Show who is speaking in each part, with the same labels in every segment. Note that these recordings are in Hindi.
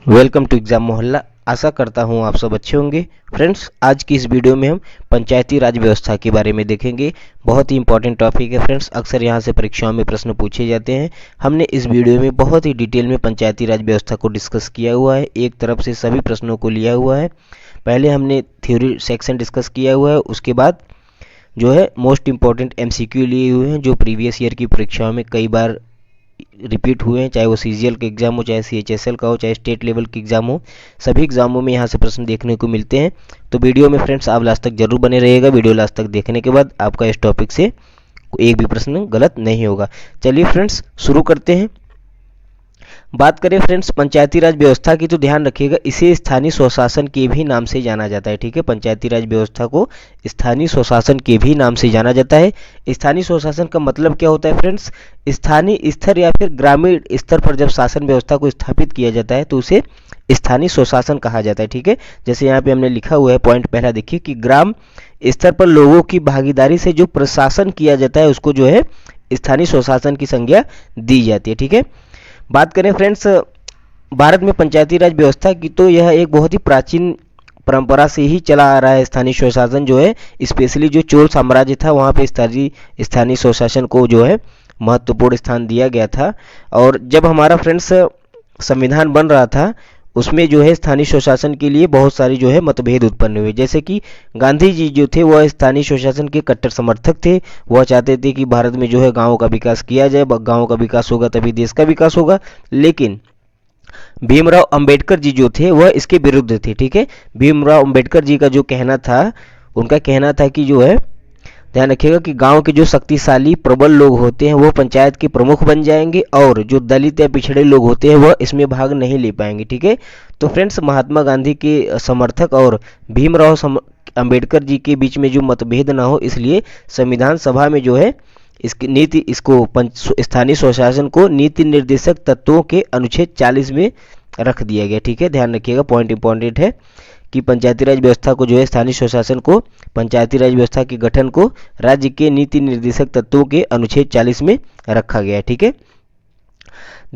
Speaker 1: वेलकम टू एग्ज़ाम मोहल्ला। आशा करता हूँ आप सब अच्छे होंगे। फ्रेंड्स, आज की इस वीडियो में हम पंचायती राज व्यवस्था के बारे में देखेंगे। बहुत ही इंपॉर्टेंट टॉपिक है फ्रेंड्स, अक्सर यहाँ से परीक्षाओं में प्रश्न पूछे जाते हैं। हमने इस वीडियो में बहुत ही डिटेल में पंचायती राज व्यवस्था को डिस्कस किया हुआ है, एक तरफ से सभी प्रश्नों को लिया हुआ है। पहले हमने थ्योरी सेक्शन डिस्कस किया हुआ है, उसके बाद जो है मोस्ट इंपॉर्टेंट MCQ लिए हुए हैं जो प्रीवियस ईयर की परीक्षाओं में कई बार रिपीट हुए हैं, चाहे वो CGL का एग्जाम हो, चाहे CHSL का हो, चाहे स्टेट लेवल के एग्जाम हो। सभी एग्जामों में यहाँ से प्रश्न देखने को मिलते हैं। तो वीडियो में फ्रेंड्स आप लास्ट तक जरूर बने रहिएगा। वीडियो लास्ट तक देखने के बाद आपका इस टॉपिक से एक भी प्रश्न गलत नहीं होगा। चलिए फ्रेंड्स शुरू करते हैं। बात करें फ्रेंड्स पंचायती राज व्यवस्था की, तो ध्यान रखिएगा इसे स्थानीय स्वशासन के भी नाम से जाना जाता है। ठीक है, पंचायती राज व्यवस्था को स्थानीय स्वशासन के भी नाम से जाना जाता है। स्थानीय स्वशासन का मतलब क्या होता है फ्रेंड्स? स्थानीय स्तर या फिर ग्रामीण स्तर पर जब शासन व्यवस्था को स्थापित किया जाता है तो उसे स्थानीय स्वशासन कहा जाता है। ठीक है, जैसे यहाँ पे हमने लिखा हुआ है पॉइंट पहला देखिए कि ग्राम स्तर पर लोगों की भागीदारी से जो प्रशासन किया जाता है उसको जो है स्थानीय स्वशासन की संज्ञा दी जाती है। ठीक है, बात करें फ्रेंड्स भारत में पंचायती राज व्यवस्था की, तो यह एक बहुत ही प्राचीन परंपरा से ही चला आ रहा है। स्थानीय स्वशासन जो है, स्पेशली जो चोल साम्राज्य था वहाँ पे स्थानीय स्वशासन को जो है महत्वपूर्ण स्थान दिया गया था। और जब हमारा फ्रेंड्स संविधान बन रहा था उसमें जो है स्थानीय स्वशासन के लिए बहुत सारी जो है मतभेद उत्पन्न हुए। जैसे कि गांधी जी जो थे वह स्थानीय स्वशासन के कट्टर समर्थक थे। वह चाहते थे कि भारत में जो है गाँव का विकास किया जाए, गाँव का विकास होगा तभी देश का विकास होगा। लेकिन भीमराव अंबेडकर जी जो थे वह इसके विरुद्ध थे। ठीक है, भीमराव अंबेडकर जी का जो कहना था, उनका कहना था कि जो है ध्यान रखिएगा कि गांव के जो शक्तिशाली प्रबल लोग होते हैं वो पंचायत के प्रमुख बन जाएंगे और जो दलित या पिछड़े लोग होते हैं वह इसमें भाग नहीं ले पाएंगे। ठीक है, तो फ्रेंड्स महात्मा गांधी के समर्थक और भीमराव अंबेडकर जी के बीच में जो मतभेद ना हो, इसलिए संविधान सभा में जो है इसकी नीति इसको स्थानीय स्वशासन को नीति निर्देशक तत्वों के अनुच्छेद 40 में रख दिया गया। ठीक है, ध्यान रखिएगा पॉइंट इंपॉर्टेंट है कि पंचायती राज व्यवस्था को जो है स्थानीय स्वशासन को पंचायती राज व्यवस्था के गठन को राज्य के नीति निर्देशक तत्वों के अनुच्छेद 40 में रखा गया है। ठीक है,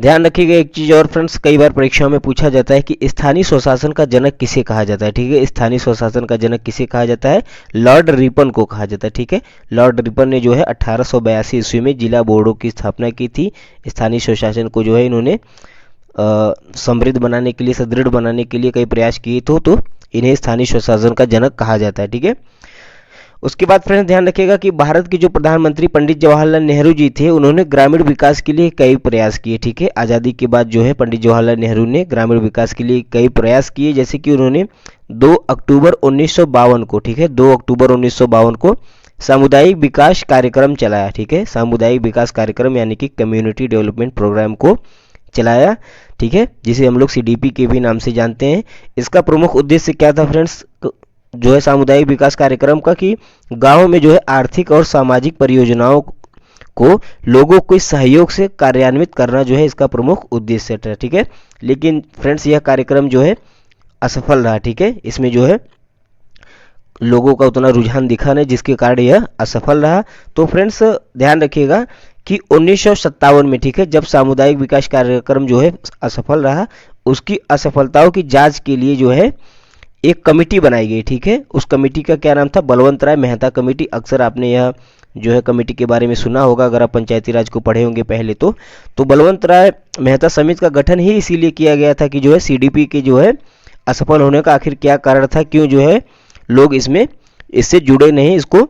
Speaker 1: ध्यान रखिएगा एक चीज और फ्रेंड्स, कई बार परीक्षाओं में पूछा जाता है कि स्थानीय स्वशासन का जनक किसे कहा जाता है। ठीक है, स्थानीय स्वशासन का जनक किसे कहा जाता है? लॉर्ड रिपन को कहा जाता है। ठीक है, लॉर्ड रिपन ने जो है 1882 ईस्वी में जिला बोर्डों की स्थापना की थी। स्थानीय स्वशासन को जो है इन्होंने समृद्ध बनाने के लिए, सुदृढ़ बनाने के लिए कई प्रयास किए थे, तो इन्हें स्थानीय स्वशासन का जनक कहा जाता है। ठीक है, उसके बाद फ्रेंड्स ध्यान रखिएगा कि भारत के जो प्रधानमंत्री पंडित जवाहरलाल नेहरू जी थे उन्होंने ग्रामीण विकास के लिए कई प्रयास किए। ठीक है, आज़ादी के बाद जो है पंडित जवाहरलाल नेहरू ने ग्रामीण विकास के लिए कई प्रयास किए। जैसे कि उन्होंने 2 अक्टूबर 1952 को, ठीक है 2 अक्टूबर 1952 को सामुदायिक विकास कार्यक्रम चलाया। ठीक है, सामुदायिक विकास कार्यक्रम यानी कि कम्युनिटी डेवलपमेंट प्रोग्राम को चलाया। ठीक है, जिसे हम लोग CDP के भी नाम से जानते हैं। इसका प्रमुख उद्देश्य क्या था फ्रेंड्स जो है सामुदायिक विकास कार्यक्रम का, कि गांव में जो है आर्थिक और सामाजिक परियोजनाओं को लोगों के सहयोग से कार्यान्वित करना जो है इसका प्रमुख उद्देश्य था। ठीक है, लेकिन फ्रेंड्स यह कार्यक्रम जो है असफल रहा। ठीक है, इसमें जो है लोगों का उतना रुझान दिखा नहीं, जिसके कारण यह असफल रहा। तो फ्रेंड्स ध्यान रखिएगा कि 1957 में, ठीक है, जब सामुदायिक विकास कार्यक्रम जो है असफल रहा, उसकी असफलताओं की जांच के लिए जो है एक कमेटी बनाई गई। ठीक है, उस कमेटी का क्या नाम था? बलवंत राय मेहता कमेटी। अक्सर आपने यह जो है कमेटी के बारे में सुना होगा अगर आप पंचायती राज को पढ़े होंगे पहले तो बलवंत राय मेहता समिति का गठन ही इसीलिए किया गया था कि जो है CDP के जो है असफल होने का आखिर क्या कारण था, क्यों जो है लोग इससे जुड़े नहीं, इसको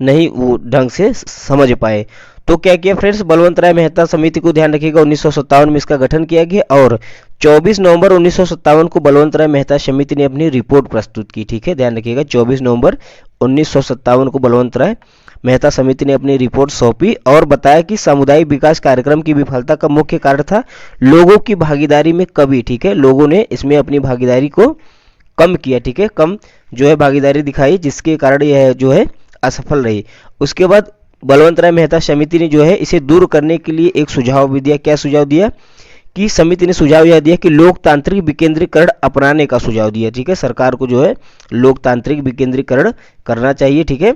Speaker 1: नहीं वो ढंग से समझ पाए। तो क्या किया फ्रेंड्स, बलवंत राय मेहता समिति को ध्यान रखिएगा 1957 में इसका गठन किया गया और 24 नवंबर 1957 को बलवंत राय मेहता समिति ने अपनी रिपोर्ट प्रस्तुत की। ठीक है, ध्यान रखिएगा 24 नवंबर 1957 को बलवंत राय मेहता समिति ने अपनी रिपोर्ट सौंपी और बताया कि सामुदायिक विकास कार्यक्रम की विफलता का मुख्य कारण था लोगों की भागीदारी में कमी। ठीक है, लोगों ने इसमें अपनी भागीदारी को कम किया। ठीक है, कम जो है भागीदारी दिखाई, जिसके कारण यह जो है असफल रही। उसके बाद बलवंत राय मेहता समिति ने जो है इसे दूर करने के लिए एक सुझाव भी दिया। क्या सुझाव दिया? कि समिति ने सुझाव यह दिया कि लोकतांत्रिक विकेंद्रीकरण अपनाने का सुझाव दिया। ठीक है, सरकार को जो है लोकतांत्रिक विकेंद्रीकरण करना चाहिए। ठीक है,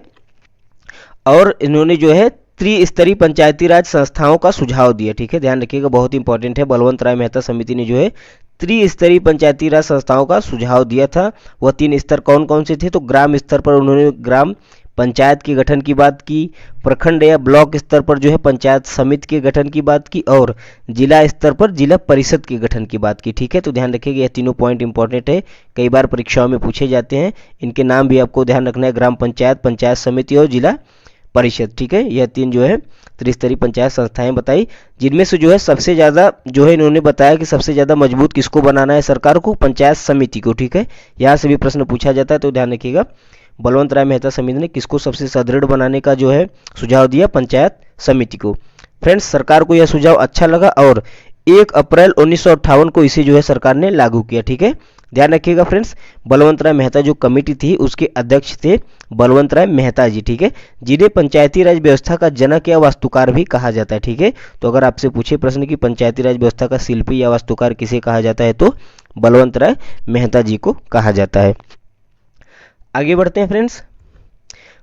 Speaker 1: और इन्होंने जो है त्रिस्तरीय पंचायती राज संस्थाओं का सुझाव दिया। ठीक है, ध्यान रखिएगा बहुत इंपॉर्टेंट है। बलवंत राय मेहता समिति ने जो है त्रिस्तरीय पंचायती राज संस्थाओं का सुझाव दिया था। वह 3 स्तर कौन कौन से थे? तो ग्राम स्तर पर उन्होंने ग्राम पंचायत के गठन की बात की, प्रखंड या ब्लॉक स्तर पर जो है पंचायत समिति के गठन की बात की, और जिला स्तर पर जिला परिषद के गठन की बात की। ठीक है, तो ध्यान रखिएगा यह तीनों पॉइंट इंपॉर्टेंट है, कई बार परीक्षाओं में पूछे जाते हैं। इनके नाम भी आपको ध्यान रखना है, ग्राम पंचायत, पंचायत समिति और जिला परिषद। ठीक है, यह 3 जो है त्रिस्तरीय पंचायत संस्थाएं बताई, जिनमें से जो है सबसे ज़्यादा जो है इन्होंने बताया कि सबसे ज़्यादा मजबूत किसको बनाना है सरकार को? पंचायत समिति को। ठीक है, यहाँ से भी प्रश्न पूछा जाता है, तो ध्यान रखिएगा बलवंत राय मेहता समिति ने किसको सबसे सुदृढ़ बनाने का जो है सुझाव दिया? पंचायत समिति को। फ्रेंड्स, सरकार को यह सुझाव अच्छा लगा और 1 अप्रैल 1958 को इसे जो है सरकार ने लागू किया। ठीक है, ध्यान रखिएगा फ्रेंड्स, बलवंत राय मेहता जो कमेटी थी उसके अध्यक्ष थे बलवंत राय मेहता जी। ठीक है, जिन्हें पंचायती राज व्यवस्था का जनक या वास्तुकार भी कहा जाता है। ठीक है, तो अगर आपसे पूछे प्रश्न कि पंचायती राज व्यवस्था का शिल्पी या वास्तुकार किसे कहा जाता है, तो बलवंत राय मेहता जी को कहा जाता है। आगे बढ़ते हैं फ्रेंड्स,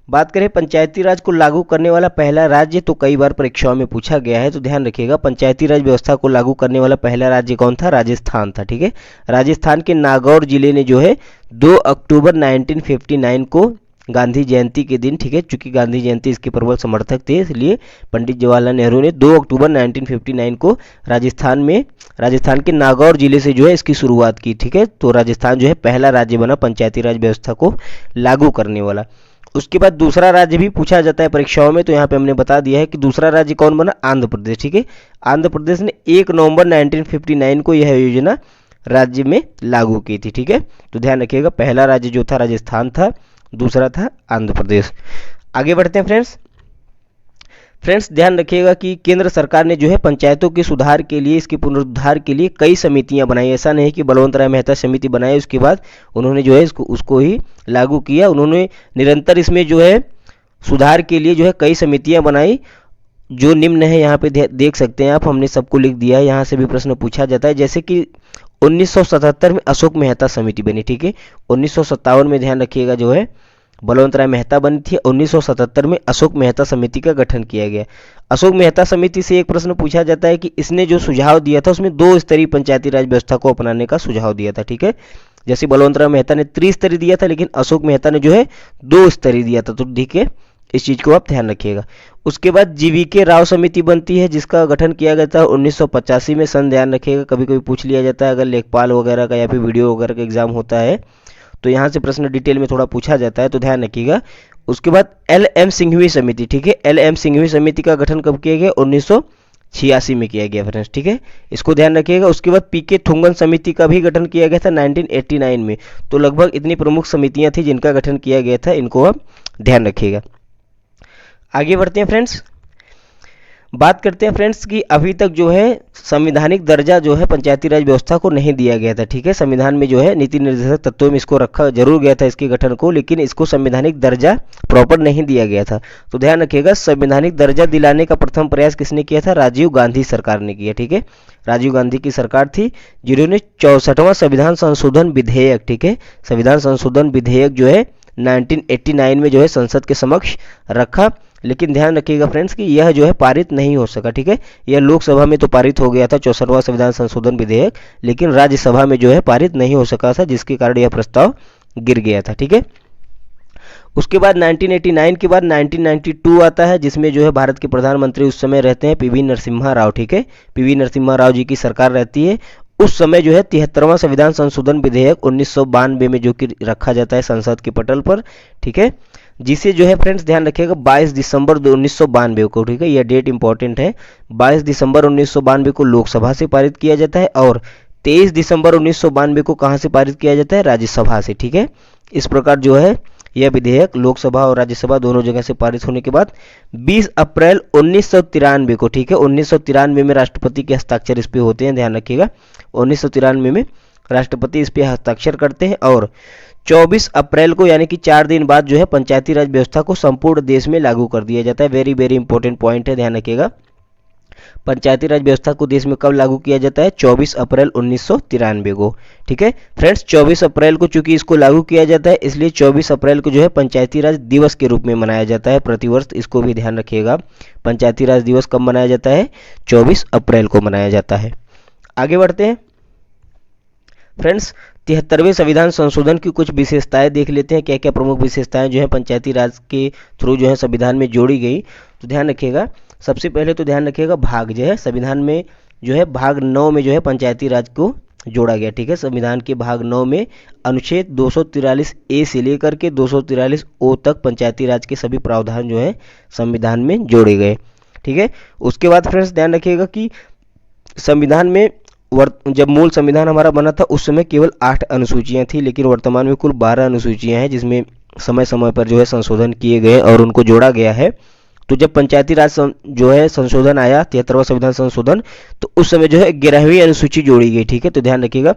Speaker 1: बात करें पंचायती राज को लागू करने वाला पहला राज्य, तो कई बार परीक्षाओं में पूछा गया है, तो ध्यान रखिएगा पंचायती राज व्यवस्था को लागू करने वाला पहला राज्य कौन था? राजस्थान था। ठीक है, राजस्थान के नागौर जिले ने जो है 2 अक्टूबर 1959 को गांधी जयंती के दिन, ठीक है, चूंकि गांधी जयंती इसके प्रबल समर्थक थे, इसलिए पंडित जवाहरलाल नेहरू ने 2 अक्टूबर 1959 को राजस्थान के नागौर जिले से जो है इसकी शुरुआत की। ठीक है, तो राजस्थान जो है पहला राज्य बना पंचायती राज व्यवस्था को लागू करने वाला। उसके बाद दूसरा राज्य भी पूछा जाता है परीक्षाओं में, तो यहाँ पे हमने बता दिया है कि दूसरा राज्य कौन बना? आंध्र प्रदेश। ठीक है, आंध्र प्रदेश ने 1 नवंबर 1959 को यह योजना राज्य में लागू की थी। ठीक है, तो ध्यान रखिएगा पहला राज्य जो था राजस्थान था, दूसरा था आंध्र प्रदेश। आगे बढ़ते हैं फ्रेंड्स, ध्यान रखिएगा कि केंद्र सरकार ने जो है पंचायतों के सुधार के लिए, इसके पुनरुद्धार के लिए कई समितियां बनाई। ऐसा नहीं कि बलवंत राय मेहता समिति बनाई उसके बाद उन्होंने जो है उसको ही लागू किया। उन्होंने निरंतर इसमें जो है सुधार के लिए जो है कई समितियां बनाई, जो निम्न है, यहाँ पे देख सकते हैं आप, हमने सबको लिख दिया है, यहाँ से भी प्रश्न पूछा जाता है। जैसे कि 1977 में अशोक मेहता समिति बनी। ठीक है, 1957 में ध्यान रखिएगा जो है बलवंत राय मेहता बनी थी, 1977 में अशोक मेहता समिति का गठन किया गया। अशोक मेहता समिति से एक प्रश्न पूछा जाता है कि इसने जो सुझाव दिया था उसमें 2 स्तरीय पंचायती राज व्यवस्था को अपनाने का सुझाव दिया था। ठीक है, जैसे बलवंत राय मेहता ने त्रिस्तरीय दिया था, लेकिन अशोक मेहता ने जो है 2 स्तरीय दिया था। तो ठीक है, इस चीज को आप ध्यान रखिएगा। उसके बाद जीवीके राव समिति बनती है, जिसका गठन किया गया था 1985 में। सन ध्यान रखिएगा, कभी कभी पूछ लिया जाता है अगर लेखपाल वगैरह का या फिर वीडियो वगैरह का एग्जाम होता है, तो यहाँ से प्रश्न डिटेल में थोड़ा पूछा जाता है, तो ध्यान रखिएगा। उसके बाद LM सिंघवी समिति। ठीक है, LM सिंघवी समिति का गठन कब किया गया? 1986 में किया गया फ्रेंड्स। ठीक है, इसको ध्यान रखिएगा। उसके बाद PK थुंगन समिति का भी गठन किया गया था 1989 में। तो लगभग इतनी प्रमुख समितियां थी जिनका गठन किया गया था, इनको आप ध्यान रखिएगा। आगे बढ़ते हैं फ्रेंड्स, बात करते हैं फ्रेंड्स कि अभी तक जो है संवैधानिक दर्जा जो है पंचायती राज व्यवस्था को नहीं दिया गया था। ठीक है, संविधान में जो है नीति निर्देशक तत्वों में इसको रखा जरूर गया था इसके गठन को, लेकिन इसको संवैधानिक दर्जा प्रॉपर नहीं दिया गया था। तो ध्यान रखिएगा संवैधानिक दर्जा दिलाने का प्रथम प्रयास किसने किया था? राजीव गांधी सरकार ने किया। ठीक है, राजीव गांधी की सरकार थी जिन्होंने 64वां संविधान संशोधन विधेयक, ठीक है, संविधान संशोधन विधेयक जो है 1989 में जो है संसद के समक्ष रखा। लेकिन ध्यान रखिएगा फ्रेंड्स कि यह जो है पारित नहीं हो सका। ठीक है, यह लोकसभा में तो पारित हो गया था 64वां संविधान संशोधन विधेयक, लेकिन राज्यसभा में जो है पारित नहीं हो सका था, जिसके कारण यह प्रस्ताव गिर गया था। ठीक है, उसके बाद 1989 के बाद 1992 आता है, जिसमें जो है भारत के प्रधानमंत्री उस समय रहते हैं PV नरसिम्हा राव। ठीक है, PV नरसिम्हा राव जी की सरकार रहती है। उस समय जो है 73वां संविधान संशोधन विधेयक 1992 में जो कि रखा जाता है संसद के पटल पर। ठीक है, जिसे जो है फ्रेंड्स ध्यान रखिएगा 22 दिसंबर 1992 को, ठीक है, यह डेट इंपॉर्टेंट है, 22 दिसंबर 1992 को लोकसभा से पारित किया जाता है और 23 दिसंबर 1992 को कहां से पारित किया जाता है? राज्यसभा से। ठीक है, इस प्रकार जो है यह विधेयक लोकसभा और राज्यसभा दोनों जगह से पारित होने के बाद 20 अप्रैल 1993 को, ठीक है, 1993 में राष्ट्रपति के हस्ताक्षर इस पे होते हैं, ध्यान रखिएगा, 1993 में राष्ट्रपति इस पे हस्ताक्षर करते हैं और 24 अप्रैल को यानी कि 4 दिन बाद जो है पंचायती राज व्यवस्था को संपूर्ण देश में लागू कर दिया जाता है। वेरी वेरी इंपॉर्टेंट पॉइंट है, ध्यान रखिएगा। पंचायती राज व्यवस्था को देश में कब लागू किया जाता है? 24 अप्रैल 1993 को। ठीक है फ्रेंड्स, 24 अप्रैल को चूंकि इसको लागू किया जाता है, इसलिए 24 अप्रैल को जो है पंचायती राज दिवस के रूप में मनाया जाता है प्रतिवर्ष। इसको भी ध्यान रखिएगा, पंचायती राज दिवस कब मनाया जाता है? 24 अप्रैल को मनाया जाता है। आगे बढ़ते हैं, फ्रेंड्स 73वें संविधान संशोधन की कुछ विशेषताएं देख लेते हैं, क्या क्या प्रमुख विशेषताएं जो है पंचायती राज के थ्रू जो है संविधान में जोड़ी गई। तो ध्यान रखिएगा, सबसे पहले तो ध्यान रखिएगा भाग जो है संविधान में जो है भाग 9 में जो है पंचायती राज को जोड़ा गया। ठीक है, संविधान के भाग 9 में अनुच्छेद 243 ए से लेकर के 243 ओ तक पंचायती राज के सभी प्रावधान जो है संविधान में जोड़े गए। ठीक है, उसके बाद फ्रेंड्स ध्यान रखिएगा कि संविधान में जब मूल संविधान हमारा बना था उस समय केवल 8 अनुसूचियां थी, लेकिन वर्तमान में कुल 12 अनुसूचियां हैं जिसमें समय समय पर जो है संशोधन किए गए और उनको जोड़ा गया है। तो जब पंचायती राज जो है संशोधन आया 73वां संविधान संशोधन, तो उस समय जो है 11वीं अनुसूची जोड़ी गई। ठीक है, तो ध्यान रखिएगा,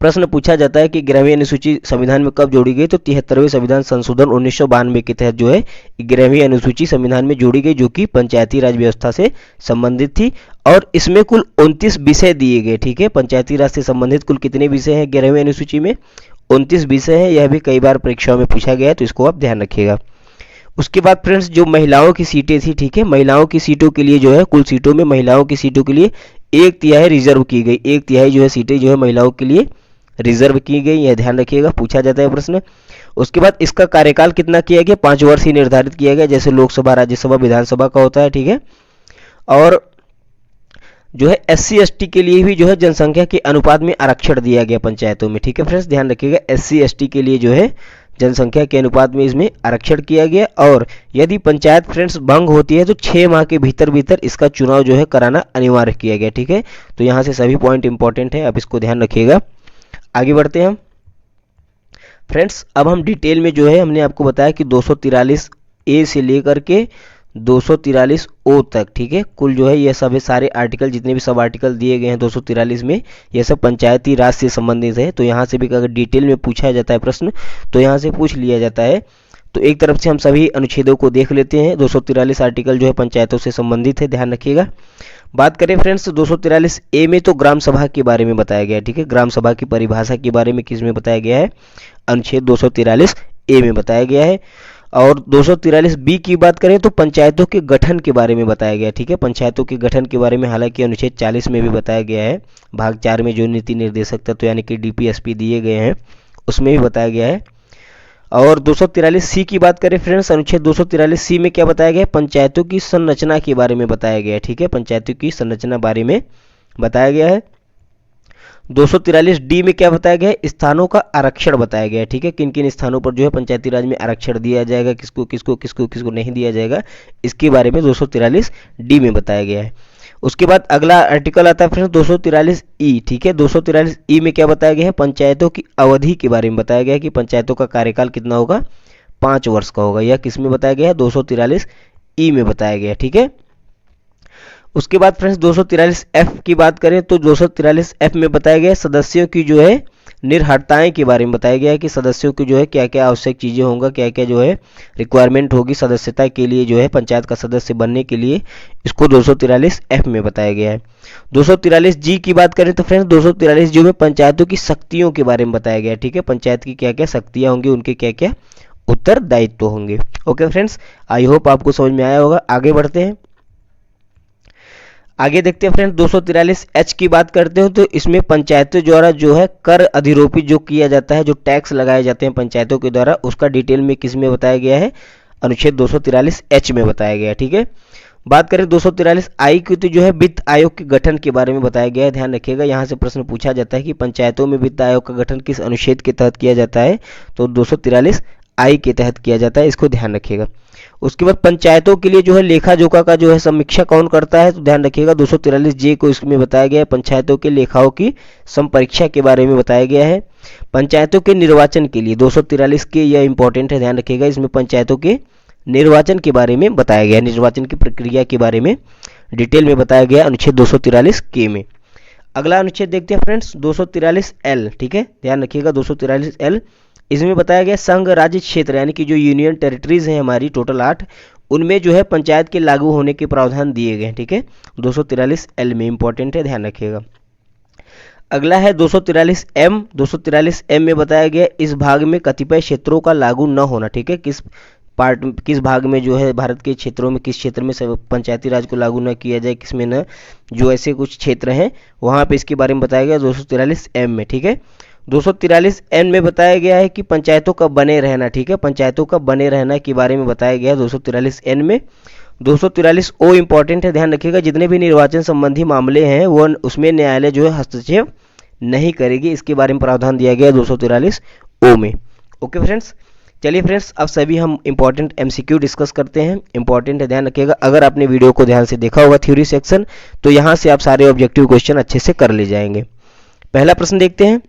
Speaker 1: प्रश्न पूछा जाता है कि 11वीं अनुसूची संविधान में कब जोड़ी गई, तो 73वें संविधान संशोधन 1992 के तहत जो है 11वीं अनुसूची संविधान में जोड़ी गई, जो कि पंचायती राज व्यवस्था से संबंधित थी और इसमें कुल 29 विषय दिए गए। ठीक है, पंचायती राज से संबंधित कुल कितने विषय हैं 11वीं अनुसूची में? 29 विषय हैं। यह भी कई बार परीक्षाओं में पूछा गया है, तो इसको आप ध्यान रखिएगा। उसके बाद फ्रेंड्स जो महिलाओं की सीटें थी, ठीक है, महिलाओं की सीटों के लिए जो है कुल सीटों में महिलाओं की सीटों के लिए 1/3 रिजर्व की गई, 1/3 जो है सीटें जो है महिलाओं के लिए रिजर्व की गई, यह ध्यान रखिएगा, पूछा जाता है प्रश्न। उसके बाद इसका कार्यकाल कितना किया गया? 5 वर्ष ही निर्धारित किया गया, जैसे लोकसभा राज्यसभा विधानसभा का होता है। ठीक है, और जो है SC ST के लिए भी जो है जनसंख्या के अनुपात में आरक्षण दिया गया पंचायतों में। ठीक है फ्रेंड्स, ध्यान रखिएगा, SC ST के लिए जो है जनसंख्या के अनुपात में इसमें आरक्षण किया गया और यदि पंचायत फ्रेंड्स भंग होती है तो 6 माह के भीतर भीतर इसका चुनाव जो है कराना अनिवार्य किया गया। ठीक है, तो यहाँ से सभी पॉइंट इंपॉर्टेंट है, अब इसको ध्यान रखिएगा। आगे बढ़ते हैं हम फ्रेंड्स, अब हम डिटेल में जो है हमने आपको बताया कि 243 ए से लेकर के 243 ओ तक, ठीक है, कुल जो है ये सब सारे आर्टिकल, जितने भी सब आर्टिकल दिए गए हैं 243 में, ये सब पंचायती राज से संबंधित है। तो यहाँ से भी अगर डिटेल में पूछा जाता है प्रश्न तो यहाँ से पूछ लिया जाता है। तो एक तरफ से हम सभी अनुच्छेदों को देख लेते हैं। 243 आर्टिकल जो है पंचायतों से संबंधित है, ध्यान रखिएगा। बात करें फ्रेंड्स 243 ए में, तो ग्राम सभा के बारे में बताया गया है। ठीक है, ग्राम सभा की परिभाषा के बारे में किस में बताया गया है? अनुच्छेद 243 ए में बताया गया है। और 243 बी की बात करें तो पंचायतों के गठन के बारे में बताया गया है। ठीक है, पंचायतों के गठन के बारे में हालांकि अनुच्छेद 40 में भी बताया गया है, भाग 4 में जो नीति निर्देशक तत्व यानी कि DPSP दिए गए हैं उसमें भी बताया गया है। और 243 सी की बात करें फ्रेंड्स, अनुच्छेद 243 सी में क्या बताया गया है? पंचायतों की संरचना के बारे में बताया गया है। ठीक है, पंचायतों की संरचना बारे में बताया गया है। 243 डी में क्या बताया गया है? स्थानों का आरक्षण बताया गया है। ठीक है, किन किन स्थानों पर जो है पंचायती राज में आरक्षण दिया जाएगा, किसको किसको किसको किसको नहीं दिया जाएगा, इसके बारे में 243 डी में बताया गया है। उसके बाद अगला आर्टिकल आता है फ्रेंड्स 243 ई। ठीक है, 243 ई में क्या बताया गया है? पंचायतों की अवधि के बारे में बताया गया है कि पंचायतों का कार्यकाल कितना होगा? 5 वर्ष का होगा। यह किस में बताया गया है? 243 ई में बताया गया है। ठीक है, उसके बाद फ्रेंड्स 243 एफ की बात करें तो 243 एफ में बताया गया है सदस्यों की जो है निर्हरताएं के बारे में बताया गया है कि सदस्यों की जो है क्या क्या आवश्यक चीज़ें होंगी, क्या क्या जो है रिक्वायरमेंट होगी सदस्यता के लिए, जो है पंचायत का सदस्य बनने के लिए, इसको 243 एफ में बताया गया है। 243 जी की बात करें तो फ्रेंड्स 243 जो में पंचायतों की शक्तियों के बारे में बताया गया है। ठीक है, पंचायत की क्या क्या शक्तियाँ होंगी, उनके क्या क्या उत्तरदायित्व होंगे। ओके फ्रेंड्स, आई होप आपको समझ में आया होगा। आगे बढ़ते हैं, आगे देखते हैं फ्रेंड 243 एच की बात करते हो तो इसमें पंचायतों द्वारा जो है कर अधिरोपित जो किया जाता है, जो टैक्स लगाए जाते हैं पंचायतों के द्वारा, उसका डिटेल में किस में बताया गया है? अनुच्छेद 243 एच में बताया गया है। ठीक है, बात करें 243 आई की तो जो है वित्त आयोग के गठन के बारे में बताया गया है। ध्यान रखिएगा, यहाँ से प्रश्न पूछा जाता है कि पंचायतों में वित्त आयोग का गठन किस अनुच्छेद के तहत किया जाता है? तो 243 आई के तहत किया जाता है, इसको ध्यान रखिएगा। उसके बाद पंचायतों के लिए जो है लेखा जोखा का जो है समीक्षा कौन करता है? तो ध्यान रखिएगा 243 जे को इसमें बताया गया है, पंचायतों के लेखाओं की संपरीक्षा के बारे में बताया गया है। पंचायतों के निर्वाचन के लिए 243 के, यह इंपॉर्टेंट है, ध्यान रखिएगा, इसमें पंचायतों के निर्वाचन के बारे में बताया गया है, निर्वाचन की प्रक्रिया के बारे में डिटेल में बताया गया अनुच्छेद 243 के में। अगला अनुच्छेद देखते हैं फ्रेंड्स 243 एल। ठीक है, ध्यान रखिएगा 243 एल, इसमें बताया गया संघ राज्य क्षेत्र यानी कि जो यूनियन टेरिटरीज हैं हमारी टोटल 8, उनमें जो है पंचायत के लागू होने के प्रावधान दिए गए हैं। ठीक है, 243 एल में इंपॉर्टेंट है, ध्यान रखिएगा। अगला है 243 एम। 243 एम में बताया गया इस भाग में कतिपय क्षेत्रों का लागू न होना। ठीक है, किस पार्ट, किस भाग में जो है भारत के क्षेत्रों में, किस क्षेत्र में पंचायती राज को लागू न किया जाए, किसमें न, जो ऐसे कुछ क्षेत्र हैं वहाँ पे इसके बारे में बताया गया 243M में। ठीक है, 243N में बताया गया है कि पंचायतों का बने रहना। ठीक है, पंचायतों का बने रहना के बारे में बताया गया है 243N में। 243O इंपॉर्टेंट है, ध्यान रखिएगा, जितने भी निर्वाचन संबंधी मामले हैं वो उसमें न्यायालय जो है हस्तक्षेप नहीं करेगी, इसके बारे में प्रावधान दिया गया 243O में। ओके फ्रेंड्स, चलिए फ्रेंड्स, अब सभी हम इंपॉर्टेंट MCQ डिस्कस करते हैं। इंपॉर्टेंट है, ध्यान रखिएगा, अगर आपने वीडियो को ध्यान से देखा होगा थ्योरी सेक्शन, तो यहाँ से आप सारे ऑब्जेक्टिव क्वेश्चन अच्छे से कर ले जाएंगे। पहला प्रश्न देखते हैं,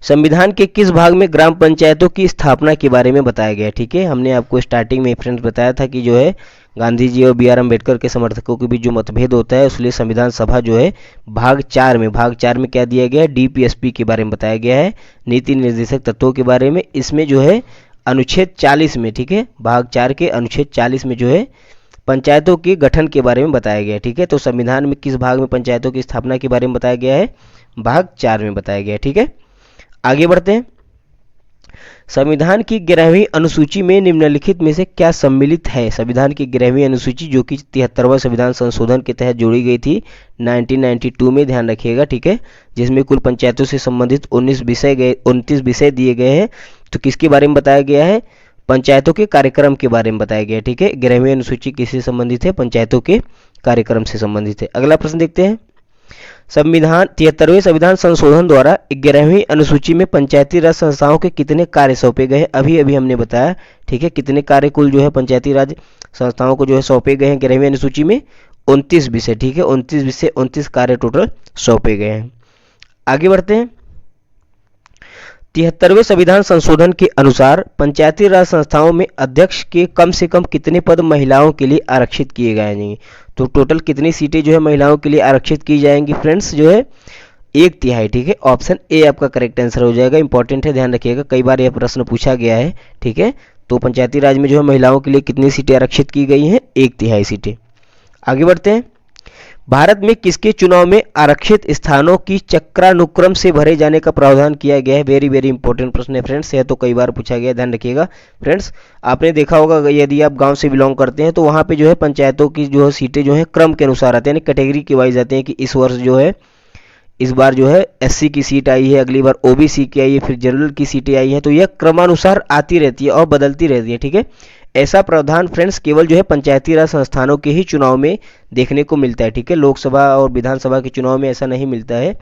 Speaker 1: संविधान के किस भाग में ग्राम पंचायतों की स्थापना के बारे में बताया गया है। ठीक है, हमने आपको स्टार्टिंग में फ्रेंड्स बताया था कि जो है गांधी जी और BR अम्बेडकर के समर्थकों के बीच जो मतभेद होता है, उसलिए संविधान सभा जो है भाग 4 में क्या दिया गया है, DPSP के बारे में बताया गया है, नीति निर्देशक तत्वों के बारे में। इसमें जो है अनुच्छेद 40 में, ठीक है, भाग 4 के अनुच्छेद 40 में जो है पंचायतों के गठन के बारे में बताया गया है। ठीक है, तो संविधान में किस भाग में पंचायतों की स्थापना के बारे में बताया गया है, भाग 4 में बताया गया है। ठीक है, आगे बढ़ते हैं। संविधान की 11वीं अनुसूची में निम्नलिखित में से क्या सम्मिलित है। संविधान की 11वीं अनुसूची जो कि 73वां संविधान संशोधन के तहत जोड़ी गई थी 1992 में, ध्यान रखिएगा। ठीक है, जिसमें कुल पंचायतों से संबंधित 29 विषय दिए गए हैं। तो किसके बारे में बताया गया है, पंचायतों के कार्यक्रम के बारे में बताया गया है। ठीक है, 11वीं अनुसूची किससे संबंधित है, पंचायतों के कार्यक्रम से संबंधित है। अगला प्रश्न देखते हैं, संविधान 73वें संविधान संशोधन द्वारा 11वीं अनुसूची में पंचायती राज संस्थाओं के कितने कार्य सौंपे गए हैं। अभी अभी हमने बताया, ठीक है, कितने कार्य कुल जो है पंचायती राज संस्थाओं को जो है सौंपे गए हैं 11वीं अनुसूची में, 29 विषय। ठीक है, 29 विषय 29 कार्य टोटल सौंपे गए हैं। आगे बढ़ते हैं, 73वें संविधान संशोधन के अनुसार पंचायती राज संस्थाओं में अध्यक्ष के कम से कम कितने पद महिलाओं के लिए आरक्षित किए जाएंगे। तो टोटल कितनी सीटें जो है महिलाओं के लिए आरक्षित की जाएंगी फ्रेंड्स, जो है 1/3। ठीक है, ऑप्शन ए आपका करेक्ट आंसर हो जाएगा। इंपॉर्टेंट है, ध्यान रखिएगा, कई बार यह प्रश्न पूछा गया है। ठीक है, तो पंचायती राज में जो है महिलाओं के लिए कितनी सीटें आरक्षित की गई हैं, 1/3 सीटें। आगे बढ़ते हैं, भारत में किसके चुनाव में आरक्षित स्थानों की चक्रानुक्रम से भरे जाने का प्रावधान किया गया है। वेरी वेरी इंपॉर्टेंट प्रश्न है फ्रेंड्स, यह तो कई बार पूछा गया, ध्यान रखिएगा फ्रेंड्स। आपने देखा होगा यदि आप गांव से बिलोंग करते हैं तो वहां पे जो है पंचायतों की जो है सीटें जो है क्रम के अनुसार आते हैं, यानी कैटेगरी के वाइज आते हैं कि इस वर्ष जो है, इस बार जो है SC की सीट आई है, अगली बार OBC की आई है, फिर जनरल की सीटें आई हैं, तो यह क्रमानुसार आती रहती है और बदलती रहती है। ठीक है, ऐसा प्रावधान फ्रेंड्स केवल जो है पंचायती राज संस्थानों के ही चुनाव में देखने को मिलता है। ठीक है, लोकसभा और विधानसभा के चुनाव में ऐसा नहीं मिलता है।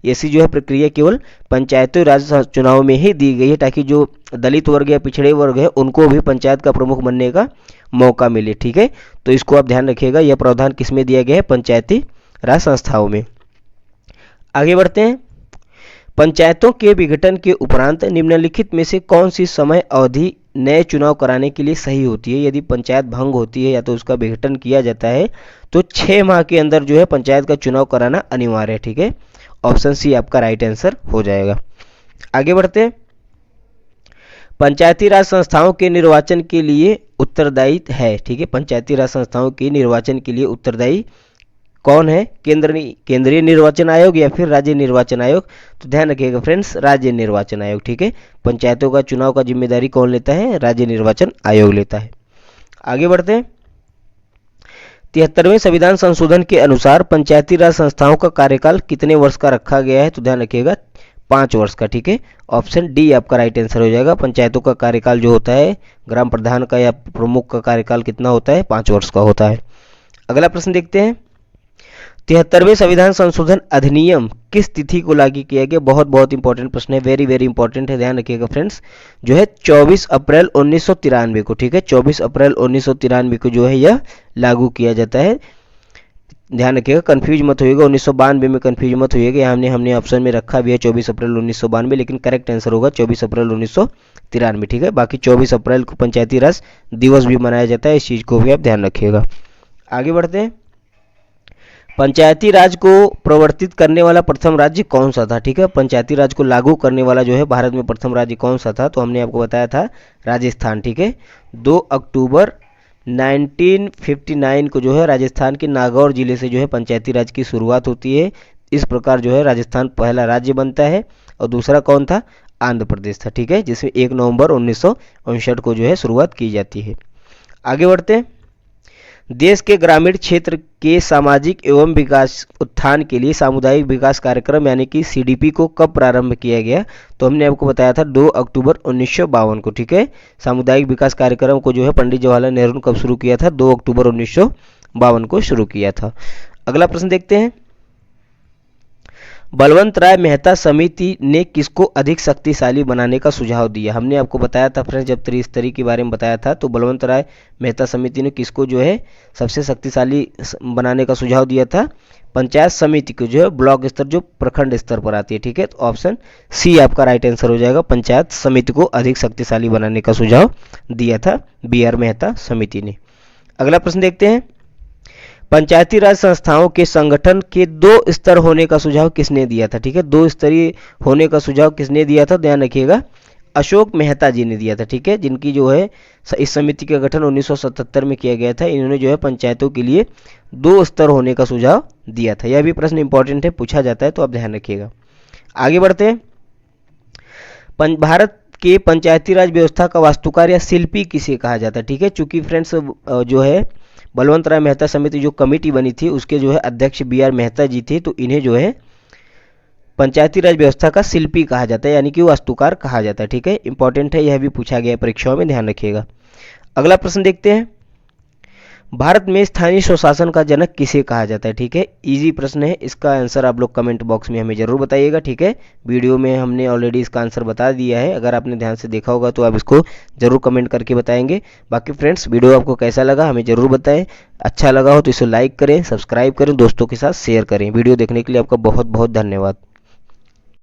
Speaker 1: ऐसी जो है प्रक्रिया केवल पंचायती राज चुनाव में ही दी गई है, ताकि जो दलित वर्ग या पिछड़े वर्ग है उनको भी पंचायत का प्रमुख बनने का मौका मिले। ठीक है, तो इसको आप ध्यान रखिएगा, यह प्रावधान किसमें दिया गया है, पंचायती राज संस्थाओं में। आगे बढ़ते हैं, पंचायतों के विघटन के उपरांत निम्नलिखित में से कौन सी समय अवधि नए चुनाव कराने के लिए सही होती है। यदि पंचायत भंग होती है या तो उसका विघटन किया जाता है तो 6 माह के अंदर जो है पंचायत का चुनाव कराना अनिवार्य है। ठीक है, ऑप्शन सी आपका राइट आंसर हो जाएगा। आगे बढ़ते हैं, पंचायती राज संस्थाओं के निर्वाचन के लिए उत्तरदायी है। ठीक है, पंचायती राज संस्थाओं के निर्वाचन के लिए उत्तरदायी कौन है, केंद्रीय निर्वाचन आयोग या फिर राज्य निर्वाचन आयोग। तो ध्यान रखिएगा फ्रेंड्स, राज्य निर्वाचन आयोग। ठीक है, पंचायतों का चुनाव का जिम्मेदारी कौन लेता है, राज्य निर्वाचन आयोग लेता है। आगे बढ़ते हैं, 73वें संविधान संशोधन के अनुसार पंचायती राज संस्थाओं का कार्यकाल कितने वर्ष का रखा गया है। तो ध्यान रखिएगा 5 वर्ष का। ठीक है, ऑप्शन डी आपका राइट आंसर हो जाएगा। पंचायतों का कार्यकाल जो होता है, ग्राम प्रधान का या प्रमुख का कार्यकाल कितना होता है, 5 वर्ष का होता है। अगला प्रश्न देखते हैं, 73वें संविधान संशोधन अधिनियम किस तिथि को लागू किया गया। बहुत बहुत इंपॉर्टेंट प्रश्न है, वेरी वेरी इंपॉर्टेंट है, ध्यान रखिएगा फ्रेंड्स, जो है 24 अप्रैल 1993 को। ठीक है, 24 अप्रैल 1993 को जो है यह लागू किया जाता है। ध्यान रखिएगा, कंफ्यूज मत होइएगा, 1992 में कंफ्यूज मत होइएगा। यहाँ हमने ऑप्शन में रखा भी है 24 अप्रैल 1992, लेकिन करेक्ट आंसर होगा 24 अप्रैल 1993। ठीक है, बाकी 24 अप्रैल को पंचायती राज दिवस भी मनाया जाता है, इस चीज़ को भी आप ध्यान रखिएगा। आगे बढ़ते हैं, पंचायती राज को प्रवर्तित करने वाला प्रथम राज्य कौन सा था। ठीक है, पंचायती राज को लागू करने वाला जो है भारत में प्रथम राज्य कौन सा था। तो हमने आपको बताया था राजस्थान। ठीक है, 2 अक्टूबर 1959 को जो है राजस्थान के नागौर जिले से जो है पंचायती राज की शुरुआत होती है। इस प्रकार जो है राजस्थान पहला राज्य बनता है। और दूसरा कौन था, आंध्र प्रदेश था, ठीक है, जिसमें 1 नवंबर 1959 को जो है शुरुआत की जाती है। आगे बढ़ते हैं। देश के ग्रामीण क्षेत्र के सामाजिक एवं विकास उत्थान के लिए सामुदायिक विकास कार्यक्रम यानी कि सीडीपी को कब प्रारंभ किया गया? तो हमने आपको बताया था 2 अक्टूबर 1952 को, ठीक है। सामुदायिक विकास कार्यक्रम को जो है पंडित जवाहरलाल नेहरू ने कब शुरू किया था? 2 अक्टूबर 1952 को शुरू किया था। अगला प्रश्न देखते हैं। बलवंत राय मेहता समिति ने किसको अधिक शक्तिशाली बनाने का सुझाव दिया? हमने आपको बताया था फ्रेंड्स, जब त्रिस्तरीय के बारे में बताया था, तो बलवंत राय मेहता समिति ने किसको जो है सबसे शक्तिशाली बनाने का सुझाव दिया था? पंचायत समिति को, जो है ब्लॉक स्तर, जो प्रखंड स्तर पर आती है, ठीक है। तो ऑप्शन सी आपका राइट आंसर हो जाएगा। पंचायत समिति को अधिक शक्तिशाली बनाने का सुझाव दिया था BR मेहता समिति ने। अगला प्रश्न देखते हैं। पंचायती राज संस्थाओं के संगठन के 2 स्तर होने का सुझाव किसने दिया था? ठीक है, 2 स्तरीय होने का सुझाव किसने दिया था? ध्यान रखिएगा, अशोक मेहता जी ने दिया था, ठीक है, जिनकी जो है इस समिति का गठन 1977 में किया गया था। इन्होंने जो है पंचायतों के लिए 2 स्तर होने का सुझाव दिया था। यह भी प्रश्न इंपॉर्टेंट है, पूछा जाता है, तो आप ध्यान रखिएगा। आगे बढ़ते हैं। भारत के पंचायती राज व्यवस्था का वास्तुकार या शिल्पी किसे कहा जाता है? ठीक है, चूंकि फ्रेंड्स जो है बलवंत राय मेहता समिति जो कमेटी बनी थी उसके जो है अध्यक्ष BR मेहता जी थे, तो इन्हें जो है पंचायती राज व्यवस्था का शिल्पी कहा जाता है, यानी कि वास्तुकार कहा जाता है, ठीक है। इंपॉर्टेंट है, यह भी पूछा गया है परीक्षाओं में, ध्यान रखिएगा। अगला प्रश्न देखते हैं। भारत में स्थानीय स्वशासन का जनक किसे कहा जाता है? ठीक है, इजी प्रश्न है, इसका आंसर आप लोग कमेंट बॉक्स में हमें जरूर बताइएगा, ठीक है। वीडियो में हमने ऑलरेडी इसका आंसर बता दिया है, अगर आपने ध्यान से देखा होगा तो आप इसको जरूर कमेंट करके बताएंगे। बाकी फ्रेंड्स, वीडियो आपको कैसा लगा हमें जरूर बताएं। अच्छा लगा हो तो इसे लाइक करें, सब्सक्राइब करें, दोस्तों के साथ शेयर करें। वीडियो देखने के लिए आपका बहुत बहुत धन्यवाद।